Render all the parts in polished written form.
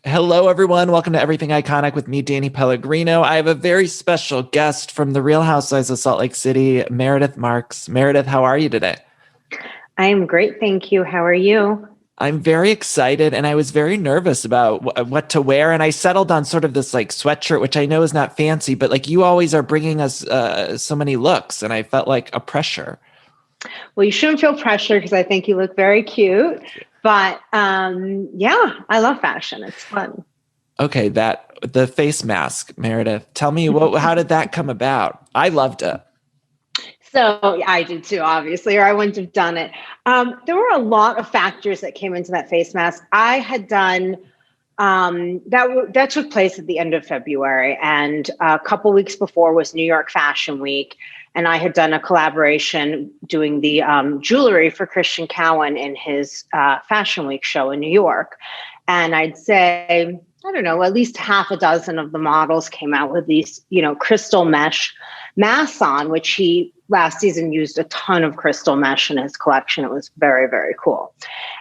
Hello, everyone. Welcome to Everything Iconic with me, Danny Pellegrino. I have a very special guest from the Real Housewives of Salt Lake City, Meredith Marks. Meredith, how are you today? I am great, thank you. How are you? I'm very excited, and I was very nervous about what to wear. And I settled on sort of this like sweatshirt, which I know is not fancy, but like you always are bringing us so many looks, and I felt like a pressure. Well, you shouldn't feel pressure because I think you look very cute. But yeah, I love fashion. It's fun. Okay, the face mask, Meredith. Tell me how did that come about? I loved it. So yeah, I did too, obviously, or I wouldn't have done it. There were a lot of factors that came into that face mask. I had done that took place at the end of February, and a couple weeks before was New York Fashion Week, and I had done a collaboration doing the jewelry for Christian Cowan in his Fashion Week show in New York. And I'd say, I don't know, at least half a dozen of the models came out with these, crystal mesh masks on, which he last season used a ton of crystal mesh in his collection. It was very, very cool.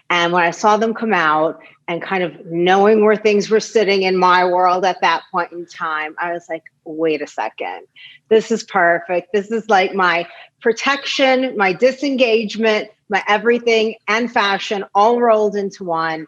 And when I saw them come out and kind of knowing where things were sitting in my world at that point in time, I was like, wait a second, this is perfect. This is like my protection, my disengagement, my everything and fashion all rolled into one.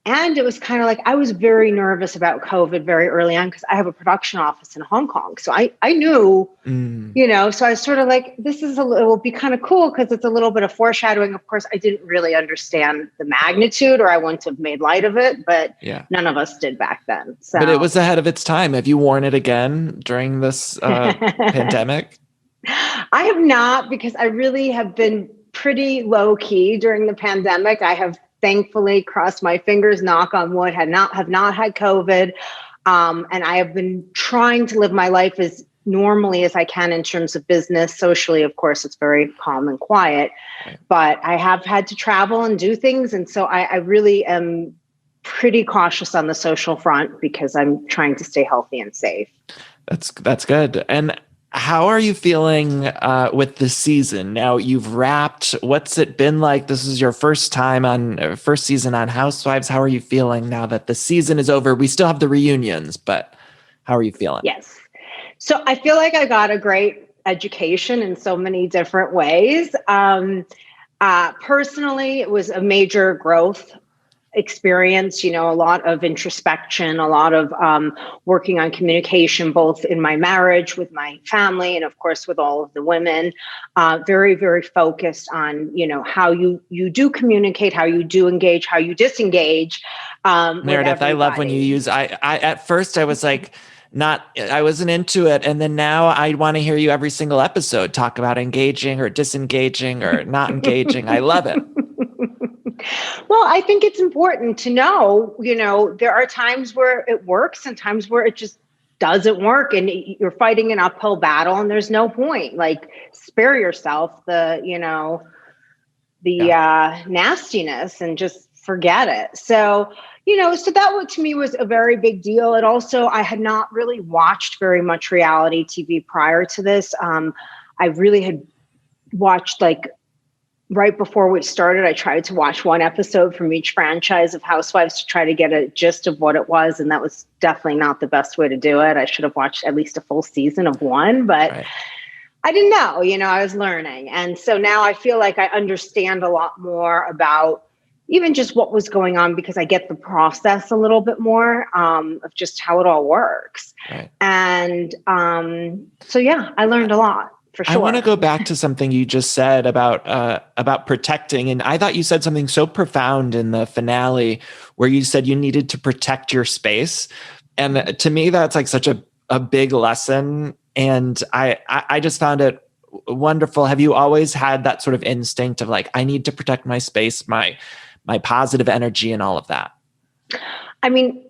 And it was kind of like, I was very nervous about COVID very early on because I have a production office in Hong Kong. So I knew, so I was sort of like, it will be kind of cool because it's a little bit of foreshadowing. Of course, I didn't really understand the magnitude or I wouldn't have made light of it, but None of us did back then. So. But it was ahead of its time. Have you worn it again during this pandemic? I have not, because I really have been pretty low key during the pandemic. I have thankfully, cross my fingers, knock on wood, have not had COVID. And I have been trying to live my life as normally as I can in terms of business. Socially, of course, it's very calm and quiet, but I have had to travel and do things. And so I really am pretty cautious on the social front because I'm trying to stay healthy and safe. That's good. And how are you feeling with the season? Now you've wrapped. What's it been like? This is your first season on Housewives. How are you feeling now that the season is over? We still have the reunions, but how are you feeling? Yes. So I feel like I got a great education in so many different ways. Personally, it was a major growth experience, a lot of introspection, a lot of working on communication, both in my marriage with my family and of course with all of the women, very, very focused on, how you do communicate, how you do engage, how you disengage. Meredith, I love when you use, I at first I was like, I wasn't into it. And then now I want to hear you every single episode talk about engaging or disengaging or not engaging. I love it. Well, I think it's important to know, there are times where it works and times where it just doesn't work and you're fighting an uphill battle and there's no point. Like, spare yourself the nastiness and just forget it. So, so that to me was a very big deal. And also I had not really watched very much reality TV prior to this. I really had watched right before we started, I tried to watch one episode from each franchise of Housewives to try to get a gist of what it was. And that was definitely not the best way to do it. I should have watched at least a full season of one, but I didn't know, I was learning. And so now I feel like I understand a lot more about even just what was going on because I get the process a little bit more of just how it all works. Right. And so, yeah, I learned a lot. For sure. I want to go back to something you just said about protecting. And I thought you said something so profound in the finale where you said you needed to protect your space. And to me, that's like such a big lesson. And I just found it wonderful. Have you always had that sort of instinct of like, I need to protect my space, my positive energy and all of that? I mean,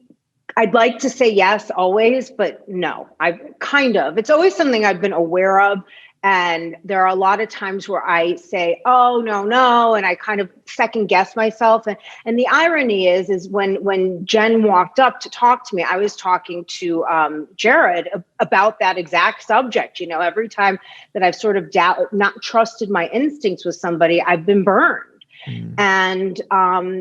I'd like to say yes, always, but no, it's always something I've been aware of. And there are a lot of times where I say, oh, no. And I kind of second guess myself. And the irony is when Jen walked up to talk to me, I was talking to Jared about that exact subject. Every time that I've sort of not trusted my instincts with somebody, I've been burned. And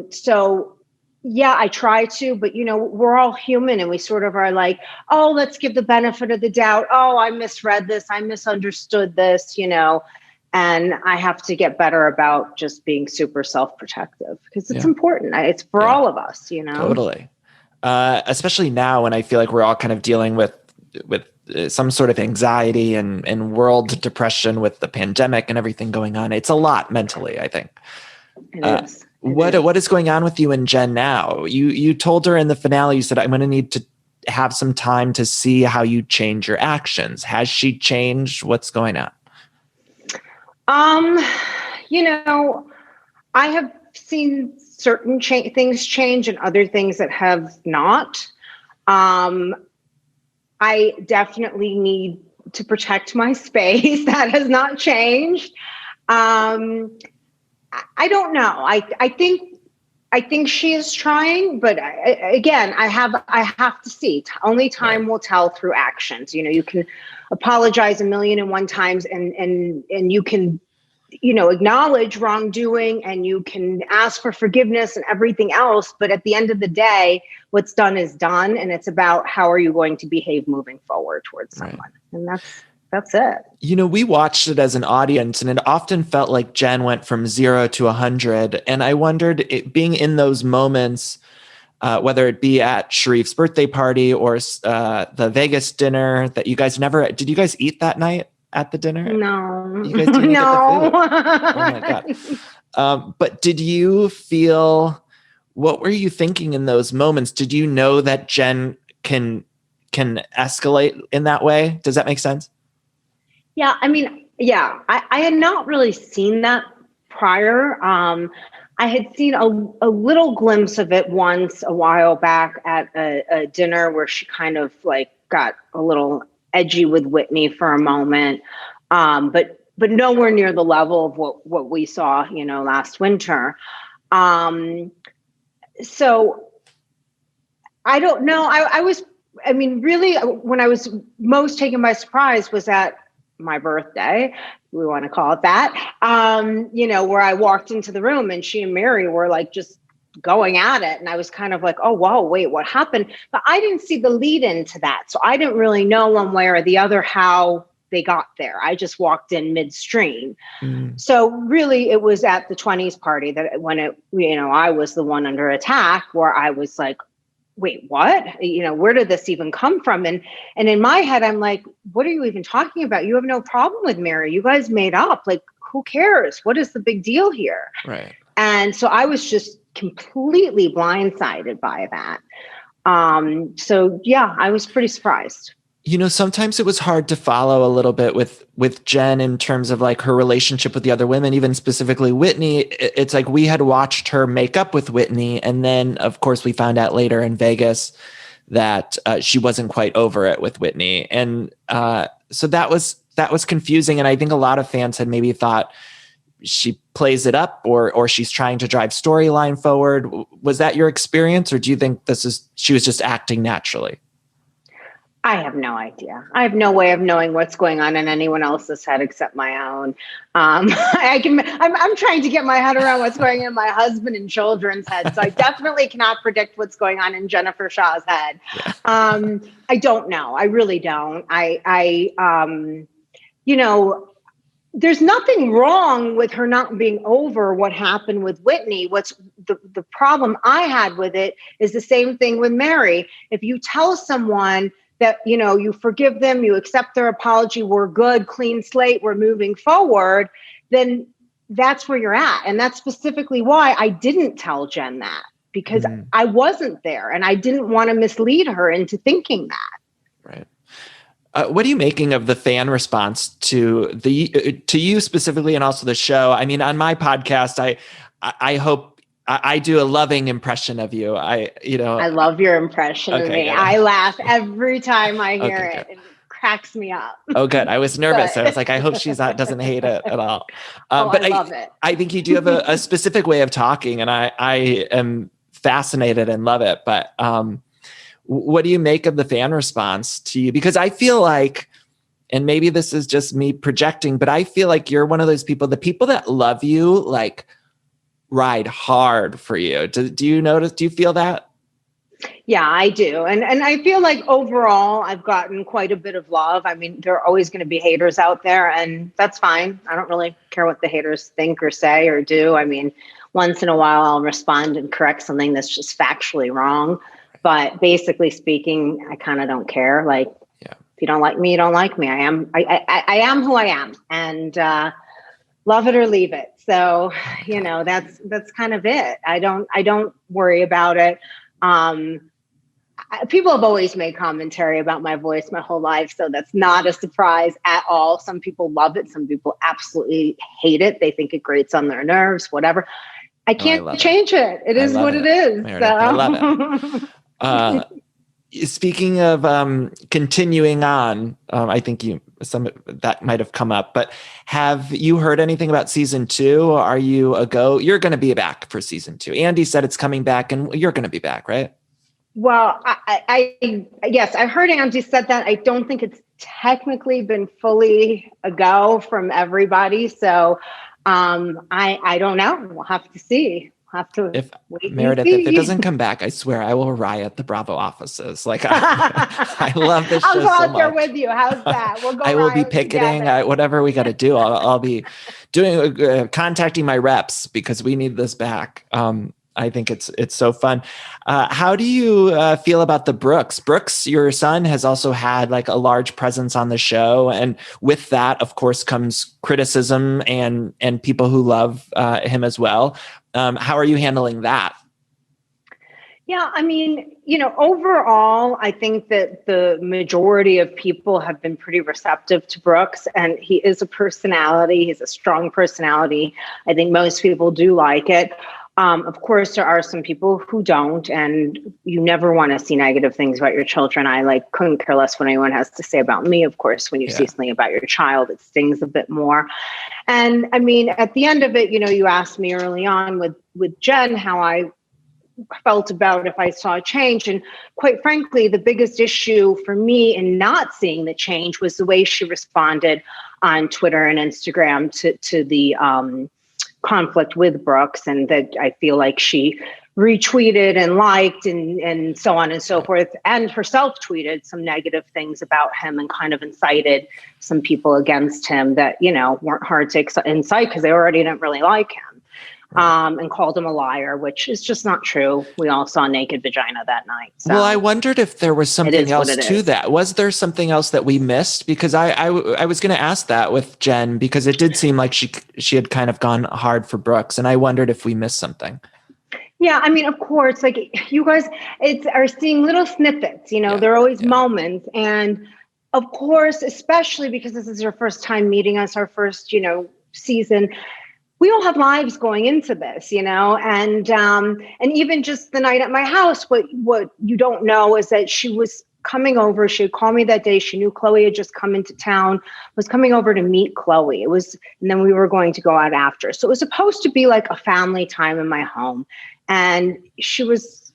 so Yeah, I try to, but we're all human and we sort of are like, oh, let's give the benefit of the doubt. Oh, I misread this. I misunderstood this, and I have to get better about just being super self-protective because it's important. It's for all of us, Totally. Especially now when I feel like we're all kind of dealing with some sort of anxiety and world depression with the pandemic and everything going on. It's a lot mentally, I think. It is. What is going on with you and Jen now? You told her in the finale, you said, I'm going to need to have some time to see how you change your actions. Has she changed? What's going on? I have seen certain things change and other things that have not. I definitely need to protect my space. That has not changed. I don't know. I think she is trying, but again, I have to see. Only time will tell through actions. You can apologize 1,000,001 times and you can, acknowledge wrongdoing and you can ask for forgiveness and everything else. But at the end of the day, what's done is done. And it's about how are you going to behave moving forward towards someone. Right. And that's it. We watched it as an audience and it often felt like Jen went from 0 to 100. And I wondered, being in those moments, whether it be at Sharif's birthday party or the Vegas dinner that you guys did you guys eat that night at the dinner? No. You guys didn't no. Get the food? Oh my God. But did you feel, what were you thinking in those moments? Did you know that Jen can escalate in that way? Does that make sense? Yeah, I had not really seen that prior. I had seen a little glimpse of it once a while back at a dinner where she kind of got a little edgy with Whitney for a moment, but nowhere near the level of what we saw, last winter. So I don't know. Really, when I was most taken by surprise was at my birthday, we want to call it that, where I walked into the room and she and Mary were just going at it. And I was kind of like, oh, wow, wait, what happened? But I didn't see the lead into that. So I didn't really know one way or the other how they got there. I just walked in midstream. So really it was at the 20s party that when I was the one under attack where I was like, wait, what? Where did this even come from? And in my head, I'm like, what are you even talking about? You have no problem with Mary. You guys made up. Who cares? What is the big deal here? Right. And so I was just completely blindsided by that. So yeah, I was pretty surprised. Sometimes it was hard to follow a little bit with Jen in terms of her relationship with the other women, even specifically Whitney. It's like we had watched her make up with Whitney. And then of course we found out later in Vegas that she wasn't quite over it with Whitney. And so that was confusing. And I think a lot of fans had maybe thought she plays it up or she's trying to drive storyline forward. Was that your experience? Or do you think she was just acting naturally? I have no idea. I have no way of knowing what's going on in anyone else's head except my own. I'm trying to get my head around what's going on in my husband and children's head. So I definitely cannot predict what's going on in Jennifer Shaw's head. Yeah. I don't know. I really don't. There's nothing wrong with her not being over what happened with Whitney. What's the problem I had with it is the same thing with Mary. If you tell someone that, you forgive them, you accept their apology, we're good, clean slate, we're moving forward, then that's where you're at. And that's specifically why I didn't tell Jen that, because I wasn't there and I didn't want to mislead her into thinking that. Right. What are you making of the fan response to you specifically and also the show? I mean, on my podcast, I hope I do a loving impression of you. I love your impression of me. Good. I laugh every time I hear it. Good. It cracks me up. Oh, good. I was nervous. I was like, I hope doesn't hate it at all. But I love it. I think you do have a specific way of talking, and I am fascinated and love it. But what do you make of the fan response to you? Because I feel like, and maybe this is just me projecting, but I feel like you're one of those people, the people that love you, ride hard for you. Do you feel that? Yeah, I do. And I feel like overall I've gotten quite a bit of love. I mean, there are always going to be haters out there, and that's fine. I don't really care what the haters think or say or do. I mean, once in a while I'll respond and correct something that's just factually wrong. But basically speaking, I kind of don't care. Like, if you don't like me, you don't like me. I am who I am, and love it or leave it. So, that's kind of it. I don't worry about it. People have always made commentary about my voice my whole life, so that's not a surprise at all. Some people love it. Some people absolutely hate it. They think it grates on their nerves, whatever. I can't change it. It is what it is. Meredith, I love it. Speaking of continuing on, I think some that might have come up, but have you heard anything about season 2? Are you a go? You're going to be back for season 2. Andy said it's coming back, and you're going to be back, right? Well, yes, I heard Andy said that. I don't think it's technically been fully a go from everybody. So I don't know. We'll have to see. If it doesn't come back, I swear I will riot the Bravo offices. Like I love this show so much. I'll go out there with you. How's that? We'll go. I will be picketing. Whatever we got to do. I'll be doing contacting my reps because we need this back. I think it's so fun. How do you feel about the Brooks? Brooks, your son, has also had like a large presence on the show, and with that, of course, comes criticism and people who love him as well. How are you handling that? Yeah, I mean, overall, I think that the majority of people have been pretty receptive to Brooks, and he is a personality. He's a strong personality. I think most people do like it. Of course, there are some people who don't, and you never want to see negative things about your children. I couldn't care less what anyone has to say about me. Of course, when you see something about your child, it stings a bit more. And I mean, at the end of it, you asked me early on with Jen how I felt about if I saw a change. And quite frankly, the biggest issue for me in not seeing the change was the way she responded on Twitter and Instagram to the conflict with Brooks, and that I feel like she retweeted and liked and so on and so forth, and herself tweeted some negative things about him and kind of incited some people against him that, weren't hard to incite because they already didn't really like him. And called him a liar, which is just not true. We all saw naked vagina that night. So. Well, I wondered if there was something else to that. Was there something else that we missed? Because I was going to ask that with Jen, because it did seem like she had kind of gone hard for Brooks, and I wondered if we missed something. Yeah, I mean, of course, like you guys are seeing little snippets, there are always moments. And of course, especially because this is your first time meeting us, our first, season, we all have lives going into this, and even just the night at my house, what you don't know is that she was coming over. She had called me that day. She knew Chloe had just come into town, was coming over to meet Chloe. And then we were going to go out after. So it was supposed to be like a family time in my home. And she was,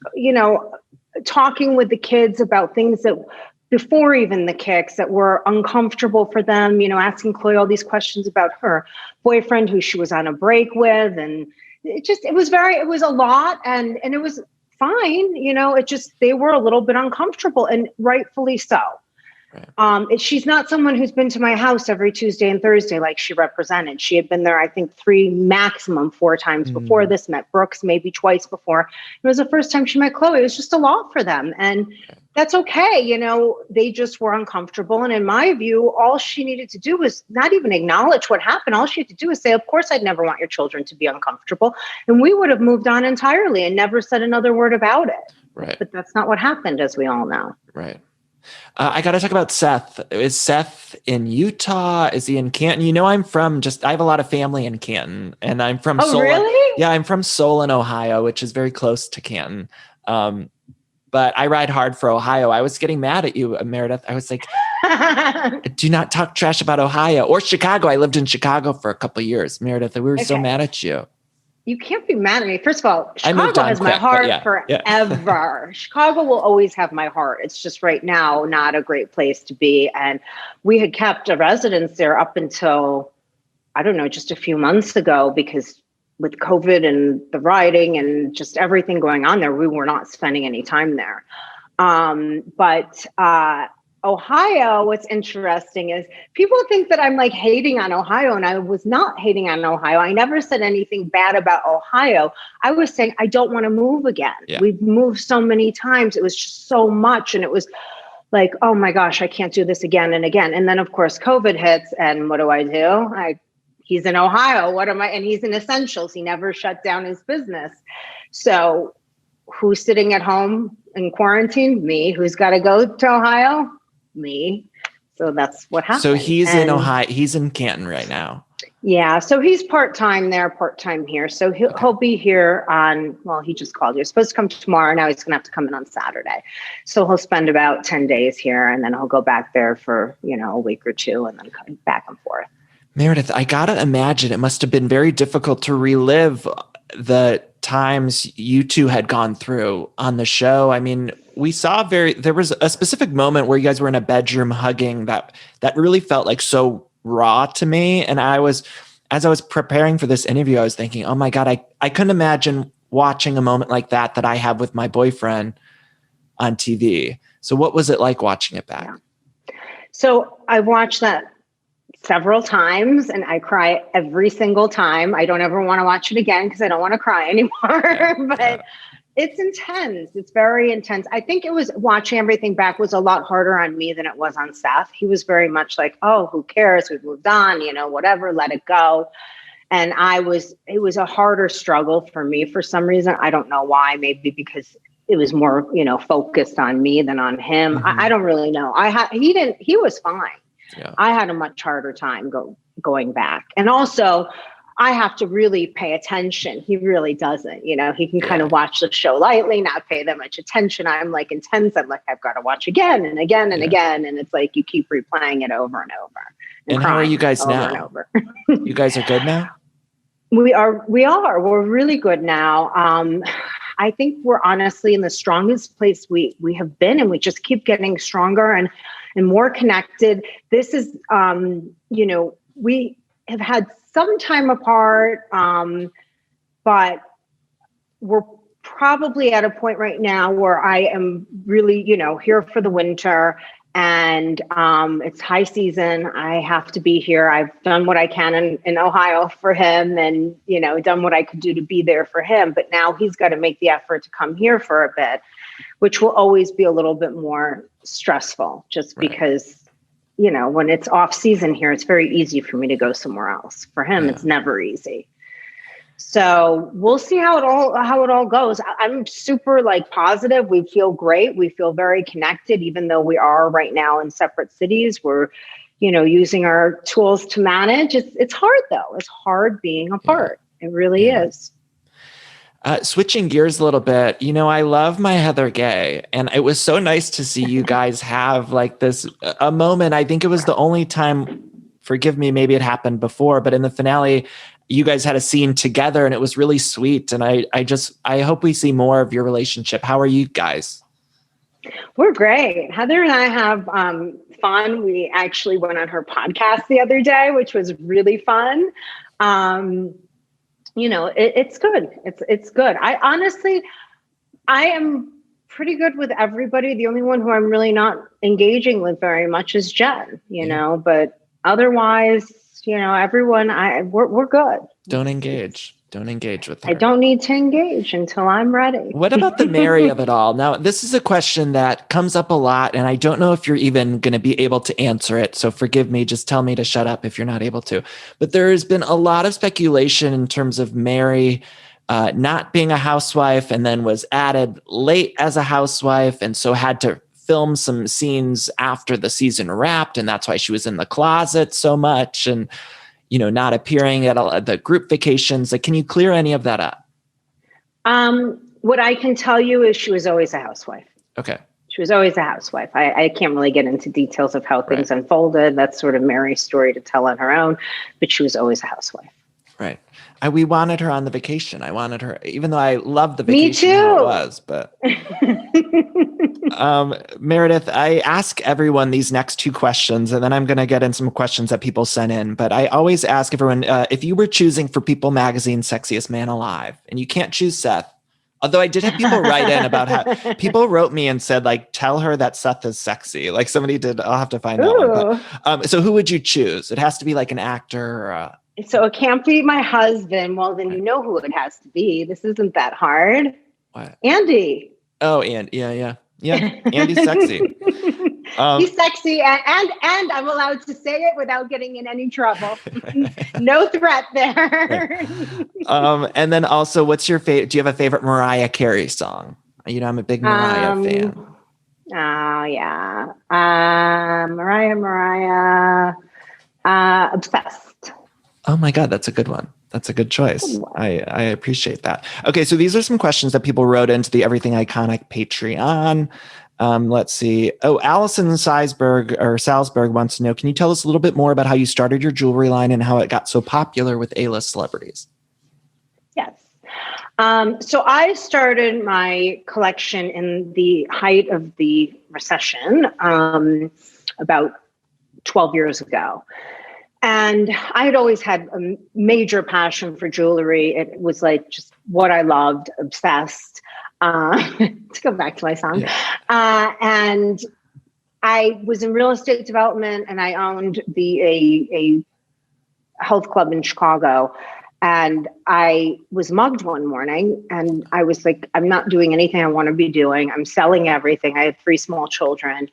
talking with the kids about things that before even the kicks that were uncomfortable for them, asking Chloe all these questions about her boyfriend who she was on a break with. And it was a lot, and it was fine. They were a little bit uncomfortable, and rightfully so. Right. She's not someone who's been to my house every Tuesday and Thursday like she represented. She had been there, I think, 3, maximum 4 times before this, met Brooks maybe twice before. It was the first time she met Chloe. It was just a lot for them. And that's okay. They just were uncomfortable. And in my view, all she needed to do was not even acknowledge what happened. All she had to do was say, of course, I'd never want your children to be uncomfortable. And we would have moved on entirely and never said another word about it. Right. But that's not what happened, as we all know. Right. I got to talk about Seth. Is Seth in Utah? Is he in Canton? I have a lot of family in Canton, and I'm from Solon. Really? Yeah, I'm from Solon, Ohio, which is very close to Canton. But I ride hard for Ohio. I was getting mad at you, Meredith. I was like, do not talk trash about Ohio or Chicago. I lived in Chicago for a couple of years, Meredith. We were so mad at you. You can't be mad at me. First of all, Chicago has my heart forever. Chicago will always have my heart. It's just right now not a great place to be. And we had kept a residence there up until, I don't know, just a few months ago, because with COVID and the rioting and just everything going on there, we were not spending any time there. But Ohio, what's interesting is people think that I'm like hating on Ohio, and I was not hating on Ohio. I never said anything bad about Ohio. I was saying I don't want to move again. Yeah. We've moved so many times. It was just so much. And it was like, oh my gosh, I can't do this again and again. And then of course COVID hits, and what do? He's in Ohio. What am I? And he's in essentials. He never shut down his business. So who's sitting at home in quarantine? Me. Who's got to go to Ohio? Me. So that's what happened. So he's in Ohio. He's in Canton right now. Yeah. So he's part-time there, part-time here. So he'll be here on, well, he just called. He was supposed to come tomorrow. Now he's going to have to come in on Saturday. So he'll spend about 10 days here, and then he'll go back there for, a week or two, and then come back and forth. Meredith, I got to imagine it must have been very difficult to relive the times you two had gone through on the show. I mean, we saw there was a specific moment where you guys were in a bedroom hugging that really felt like so raw to me. And as I was preparing for this interview, I was thinking, oh my God, I couldn't imagine watching a moment like that I have with my boyfriend on TV. So what was it like watching it back? Yeah. So I watched that several times, and I cry every single time. I don't ever want to watch it again because I don't want to cry anymore. But it's intense. It's very intense. I think it was watching everything back was a lot harder on me than it was on Seth. He was very much like, oh, who cares? We've moved on, whatever, let it go. And it was a harder struggle for me for some reason. I don't know why, maybe because it was more, focused on me than on him. Mm-hmm. I don't really know. He was fine. Yeah. I had a much harder time going back. And also I have to really pay attention. He really doesn't, he can kind of watch the show lightly, not pay that much attention. I'm like intense. I'm like, I've got to watch again and again and again. And it's like, you keep replaying it over and over. And how are you guys now? You guys are good now? We are. We're really good now. I think we're honestly in the strongest place we have been, and we just keep getting stronger and more connected. This is, we have had some time apart, but we're probably at a point right now where I am really, here for the winter, and it's high season. I have to be here. I've done what I can in Ohio for him, and, done what I could do to be there for him. But now he's got to make the effort to come here for a bit, which will always be a little bit more stressful just because, when it's off season here, it's very easy for me to go somewhere else. For him, it's never easy. So we'll see how it all goes. I'm super positive. We feel great. We feel very connected, even though we are right now in separate cities. We're, using our tools to manage. It's hard though. It's hard being apart. It really is. Switching gears a little bit, I love my Heather Gay, and it was so nice to see you guys have a moment. I think it was the only time, forgive me, maybe it happened before, but in the finale, you guys had a scene together and it was really sweet. And I hope we see more of your relationship. How are you guys? We're great. Heather and I have fun. We actually went on her podcast the other day, which was really fun. It's good. It's good. I am pretty good with everybody. The only one who I'm really not engaging with very much is Jen, but otherwise, everyone, we're good. Don't engage with her. I don't need to engage until I'm ready. What about the Mary of it all? Now, this is a question that comes up a lot, and I don't know if you're even going to be able to answer it. So forgive me, just tell me to shut up if you're not able to. But there has been a lot of speculation in terms of Mary not being a housewife, and then was added late as a housewife, and so had to film some scenes after the season wrapped, and that's why she was in the closet so much, and not appearing at the group vacations. Can you clear any of that up? What I can tell you is she was always a housewife. Okay. She was always a housewife. I can't really get into details of how things unfolded. That's sort of Mary's story to tell on her own, but she was always a housewife. Right. We wanted her on the vacation. I wanted her, even though I loved the vacation. Me too. How it was, but Meredith, I ask everyone these next two questions, and then I'm going to get in some questions that people sent in. But I always ask everyone, if you were choosing for People Magazine's Sexiest Man Alive, and you can't choose Seth, although I did have people write in about how people wrote me and said, like, tell her that Seth is sexy. Like somebody did. I'll have to find that one. But, so who would you choose? It has to be like an actor or So it can't be my husband. Well, then you know who it has to be. This isn't that hard. What? Andy. Oh, and yeah. Andy's sexy. He's sexy, and I'm allowed to say it without getting in any trouble. No threat there. Right. And then also, what's your favorite? Do you have a favorite Mariah Carey song? You know, I'm a big Mariah fan. Oh yeah, Mariah, Obsessed. Oh my God, that's a good one. That's a good choice. I appreciate that. Okay, so these are some questions that people wrote into the Everything Iconic Patreon. Let's see. Oh, Allison Salzberg wants to know, can you tell us a little bit more about how you started your jewelry line and how it got so popular with A-list celebrities? Yes. So I started my collection in the height of the recession, about 12 years ago. And I had always had a major passion for jewelry. It was like just what I loved, obsessed. To go back to my song. Yeah. And I was in real estate development, and I owned a health club in Chicago. And I was mugged one morning, and I was like, I'm not doing anything I want to be doing. I'm selling everything. I had 3 small children.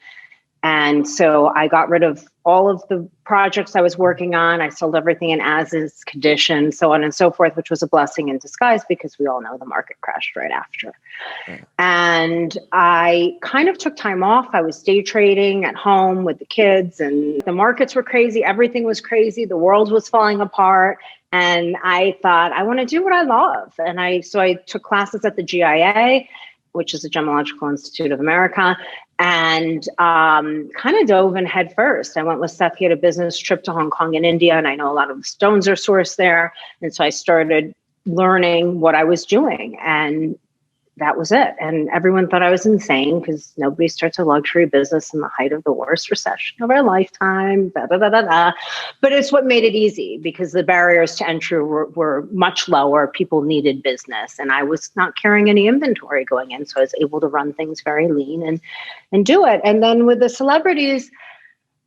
And so I got rid of all of the projects I was working on. I sold everything in as-is condition, so on and so forth, which was a blessing in disguise because we all know the market crashed right after. Right. And I kind of took time off. I was day trading at home with the kids, and the markets were crazy. Everything was crazy. The world was falling apart. And I thought, I want to do what I love. And so I took classes at the GIA, which is the Gemological Institute of America, and kind of dove in head first. I went with Seth. He had a business trip to Hong Kong and India, and I know a lot of the stones are sourced there. And so I started learning what I was doing, and that was it. And everyone thought I was insane because nobody starts a luxury business in the height of the worst recession of our lifetime. But it's what made it easy because the barriers to entry were much lower. People needed business, and I was not carrying any inventory going in. So I was able to run things very lean and do it. And then with the celebrities,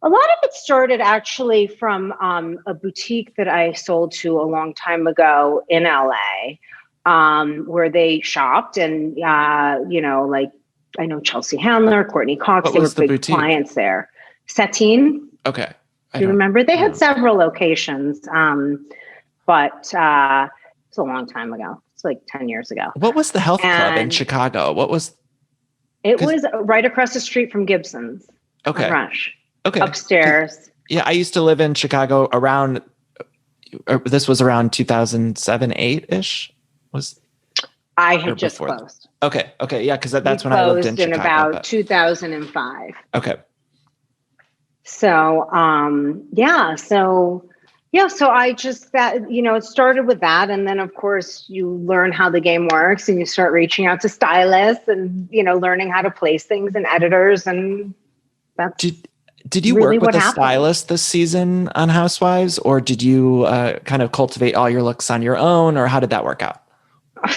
a lot of it started actually from a boutique that I sold to a long time ago in LA. Where they shopped, and like I know Chelsea Handler, Courtney Cox, they were big boutique? Clients there. Satine. Okay. Do you remember? They had several locations, but it's a long time ago. It's like 10 years ago. What was the health club in Chicago? It was right across the street from Gibson's. Okay. Rush. Okay. Upstairs. Yeah, I used to live in Chicago this was around 2007, 8-ish. I had just closed. Okay. Yeah, because that's when I lived in Chicago. In about 2005. Okay. So, So I just it started with that. And then, of course, you learn how the game works and you start reaching out to stylists and, learning how to place things and editors. And that's Did you really work with a stylist this season on Housewives, or did you kind of cultivate all your looks on your own, or how did that work out?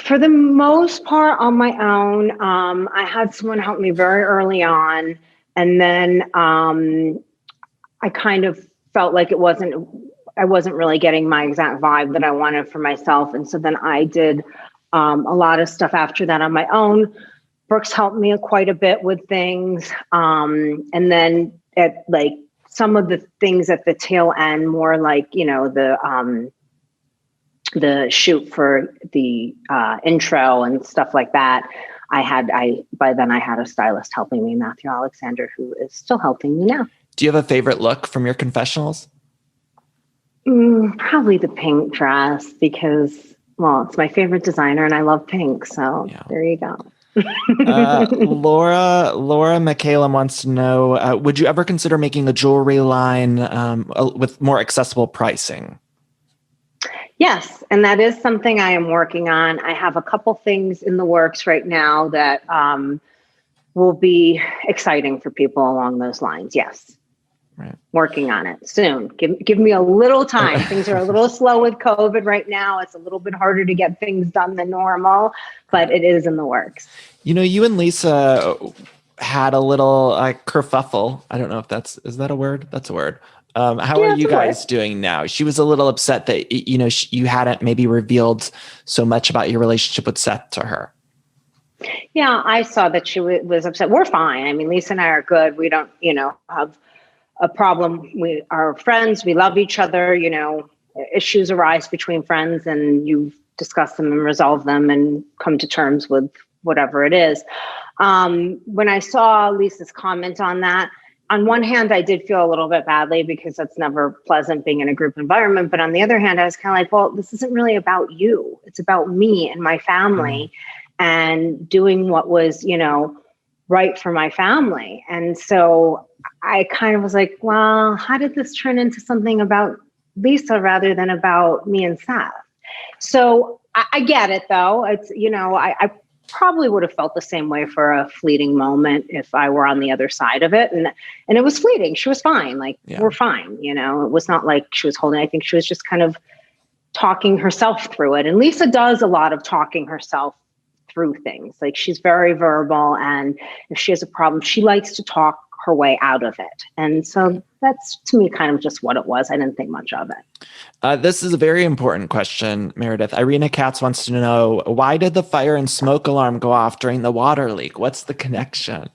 For the most part, on my own. I had someone help me very early on, and then I kind of felt like I wasn't really getting my exact vibe that I wanted for myself, and so then I did a lot of stuff after that on my own. Brooks helped me quite a bit with things, and then at like some of the things at the tail end, more like the shoot for the intro and stuff like that. By then I had a stylist helping me, Matthew Alexander, who is still helping me now. Do you have a favorite look from your confessionals? Probably the pink dress because, it's my favorite designer and I love pink. So There you go. Laura McCallum wants to know, would you ever consider making a jewelry line with more accessible pricing? Yes, and that is something I am working on. I have a couple things in the works right now that will be exciting for people along those lines. Yes. Right. Working on it soon. Give me a little time. Things are a little slow with COVID right now. It's a little bit harder to get things done than normal, but it is in the works. You know, you and Lisa had a little kerfuffle. I don't know if is that a word? That's a word. How are you guys doing now? She was a little upset that, you know, you hadn't maybe revealed so much about your relationship with Seth to her. Yeah, I saw that she was upset. We're fine. I mean, Lisa and I are good. We don't, you know, have a problem. We are friends. We love each other. You know, issues arise between friends and you discuss them and resolve them and come to terms with whatever it is. When I saw Lisa's comment on that, on one hand, I did feel a little bit badly because that's never pleasant being in a group environment. But on the other hand, I was kind of like, well, this isn't really about you. It's about me and my family and doing what was, you know, right for my family. And so I kind of was like, well, how did this turn into something about Lisa rather than about me and Seth? So I get it, though. It's, you know, I probably would have felt the same way for a fleeting moment if I were on the other side of it. And it was fleeting. She was fine. Like, we're fine. You know, it was not like she was holding, I think she was just kind of talking herself through it. And Lisa does a lot of talking herself through things. Like, she's very verbal. And if she has a problem, she likes to talk her way out of it. And so that's, to me, kind of just what it was. I didn't think much of it. This is a very important question, Meredith. Irina Katz wants to know, why did the fire and smoke alarm go off during the water leak? What's the connection?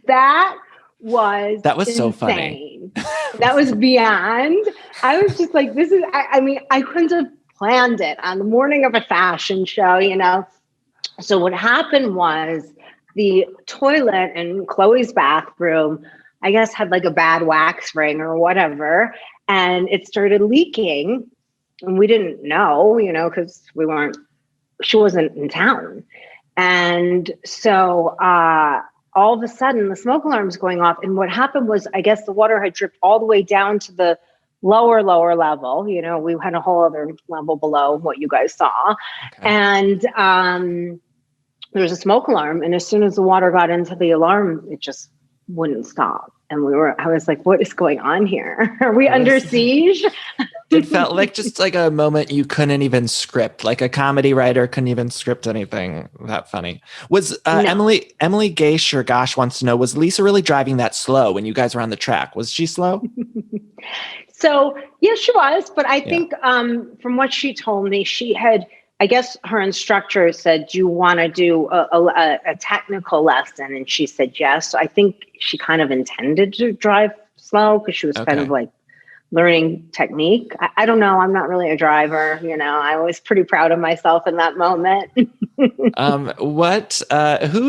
That was so funny. That was beyond. I was just like, this is, I mean, I couldn't have planned it on the morning of a fashion show, you know? So what happened was the toilet in Chloe's bathroom, I guess, had like a bad wax ring or whatever. And it started leaking, and we didn't know, you know, because she wasn't in town. And so all of a sudden the smoke alarm's going off. And what happened was, I guess the water had dripped all the way down to the lower level. You know, we had a whole other level below what you guys saw. Okay. And there was a smoke alarm. And as soon as the water got into the alarm, it just wouldn't stop. And I was like, what is going on here? Are we under siege? It felt like just like a moment you couldn't even script, like a comedy writer couldn't even script anything that funny. Was no. Emily Gaish or Gosh wants to know, was Lisa really driving that slow when you guys were on the track? Was she slow? So, yeah, she was. But I think from what she told me, she had, I guess her instructor said, do you want to do a technical lesson? And she said yes. So I think she kind of intended to drive slow because she was kind of like learning technique. I don't know. I'm not really a driver. You know, I was pretty proud of myself in that moment. Who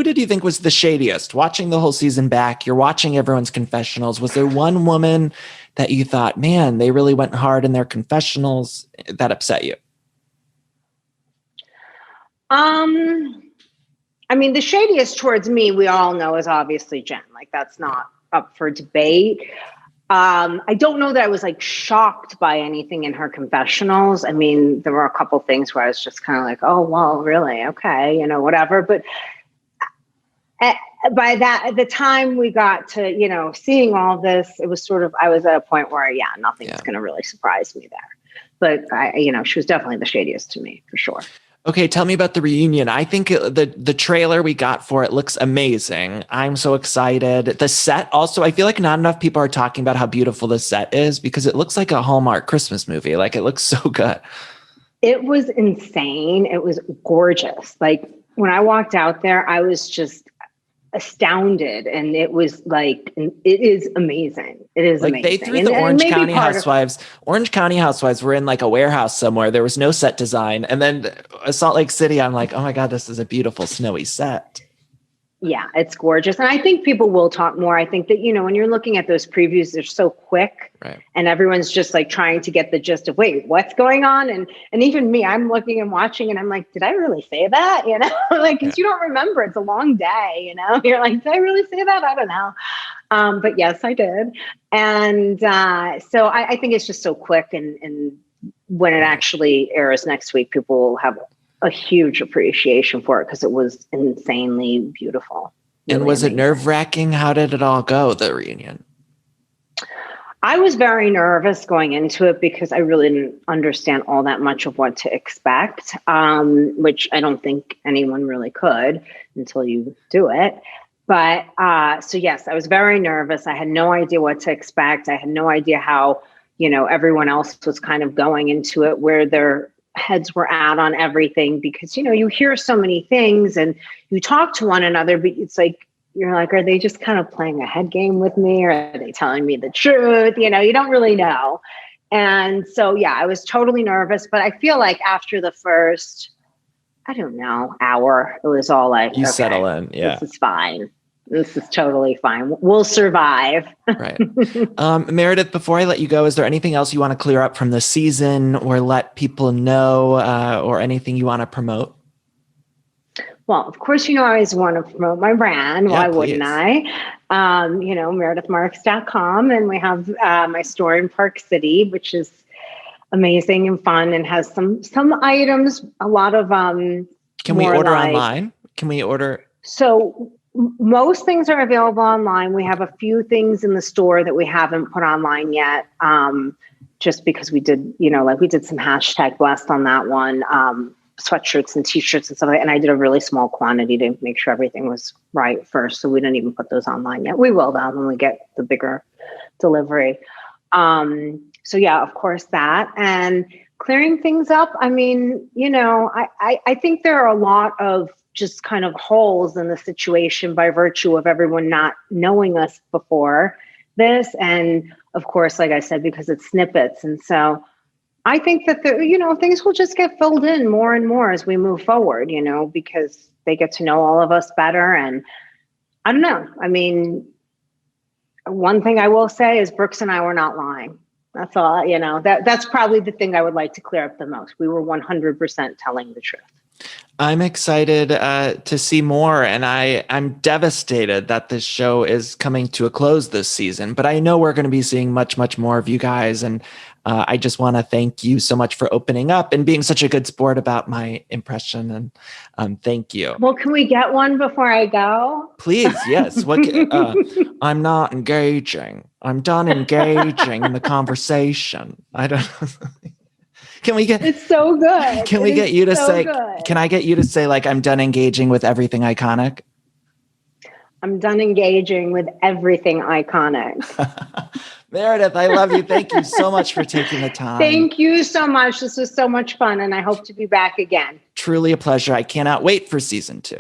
did you think was the shadiest? Watching the whole season back, you're watching everyone's confessionals. Was there one woman that you thought, man, they really went hard in their confessionals that upset you? I mean, the shadiest towards me, we all know, is obviously Jen. Like, that's not up for debate. I don't know that I was like shocked by anything in her confessionals. I mean, there were a couple things where I was just kind of like, oh, well, really? Okay. You know, whatever. But by the time we got to, you know, seeing all this, it was sort of, I was at a point where, nothing's going to really surprise me there. But she was definitely the shadiest to me, for sure. Okay, tell me about the reunion. I think the trailer we got for it looks amazing. I'm so excited. The set also, I feel like not enough people are talking about how beautiful the set is because it looks like a Hallmark Christmas movie. Like, it looks so good. It was insane. It was gorgeous. Like, when I walked out there, I was just astounded, and it was like, it is amazing. It is like amazing. They threw the Orange County Housewives. Orange County Housewives were in like a warehouse somewhere. There was no set design, and then Salt Lake City, I'm like, oh my god, this is a beautiful snowy set. Yeah, it's gorgeous. And I think people will talk more. I think that, when you're looking at those previews, they're so quick, right? And everyone's just like trying to get the gist of, wait, what's going on? And even me, I'm looking and watching and I'm like, did I really say that? Like, cause you don't remember, it's a long day, you're like, did I really say that? I don't know. But yes, I did. And so I think it's just so quick. And when it actually airs next week, people will have a huge appreciation for it because it was insanely beautiful. And was it nerve-wracking? How did it all go, the reunion? I was very nervous going into it because I really didn't understand all that much of what to expect, which I don't think anyone really could until you do it. But so yes, I was very nervous. I had no idea what to expect. I had no idea how, everyone else was kind of going into it, where their heads were at on everything, because, you hear so many things and you talk to one another, but it's like, you're like, are they just kind of playing a head game with me, or are they telling me the truth? You don't really know. And so, yeah, I was totally nervous, but I feel like after the first, I don't know, hour, it was all like, you okay, settle in. Yeah. This is fine. This is totally fine. We'll survive. Right. Meredith, before I let you go, is there anything else you want to clear up from the season or let people know, or anything you want to promote? Well, of course, I always want to promote my brand. Yeah, Why wouldn't I? MeredithMarks.com. And we have my store in Park City, which is amazing and fun and has some items, a lot of Can we order online? Can we order? So most things are available online. We have a few things in the store that we haven't put online yet. Just because we did, we did some hashtag blessed on that one. Sweatshirts and t-shirts and stuff like that. And I did a really small quantity to make sure everything was right first. So we didn't even put those online yet. We will though when we get the bigger delivery. So yeah, of course that. And clearing things up. I mean, I think there are a lot of just kind of holes in the situation by virtue of everyone not knowing us before this. And of course, like I said, because it's snippets. And so I think that things will just get filled in more and more as we move forward, because they get to know all of us better. And I don't know. I mean, one thing I will say is Brooks and I were not lying. That's all, that's probably the thing I would like to clear up the most. We were 100% telling the truth. I'm excited to see more, and I'm devastated that this show is coming to a close this season, but I know we're going to be seeing much, much more of you guys, and I just want to thank you so much for opening up and being such a good sport about my impression, and thank you. Well, can we get one before I go? Please, yes. I'm not engaging. I'm done engaging in the conversation. I don't Can we get? It's so good. Can we get you to say? Can I get you to say like I'm done engaging with everything iconic? I'm done engaging with everything iconic. Meredith, I love you. Thank you so much for taking the time. Thank you so much. This was so much fun, and I hope to be back again. Truly a pleasure. I cannot wait for season 2.